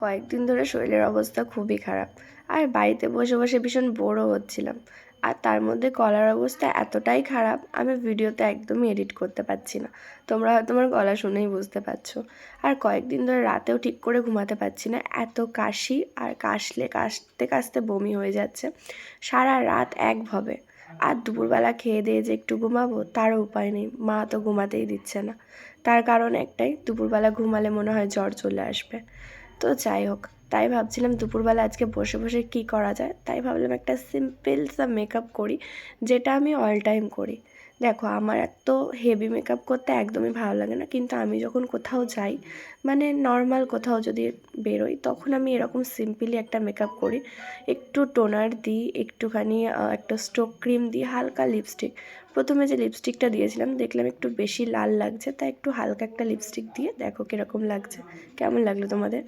কয়েকদিন ধরে শরীরের অবস্থা খুবই খারাপ, আর বাড়িতে বসে বসে ভীষণ বোরও হচ্ছিলাম। আর তার মধ্যে গলার অবস্থা এতটাই খারাপ, আমি ভিডিওতে একদমই এডিট করতে পারছি না। তোমরা হয়তো আমার গলা শুনেই বুঝতে পারছো। আর কয়েকদিন ধরে রাতেও ঠিক করে ঘুমাতে পারছি না, এত কাশি, আর কাশলে কাশতে কাশতে বমি হয়ে যাচ্ছে। সারা রাত একভাবে। আর দুপুরবেলা খেয়ে দিয়ে যে একটু ঘুমাবো তারও উপায় নেই, মা তো ঘুমাতেই দিচ্ছে না। তার কারণ একটাই, দুপুরবেলা ঘুমালে মনে হয় জ্বর চলে আসবে। তো যাই হোক, তাই ভাবছিলাম দুপুরবেলা আজকে বসে বসে কী করা যায়, তাই ভাবলাম একটা সিম্পল সা মেকআপ করি, যেটা আমি অল টাইম করি। দেখো, আমার এত হেভি মেকআপ করতে একদমই ভালো লাগে না, কিন্তু আমি যখন কোথাও যাই, মানে নর্মাল কোথাও যদি বেরোই, তখন আমি এরকম সিম্পলি একটা মেকআপ করি। একটু টোনার দিই, একটুখানি একটা স্ট্রোক ক্রিম দিই, হালকা লিপস্টিক। প্রথমে যে লিপস্টিকটা দিয়েছিলাম দেখলাম একটু বেশি লাল লাগছে, তাই একটু হালকা একটা লিপস্টিক দিয়ে দেখো কীরকম লাগছে। কেমন লাগলো তোমাদের?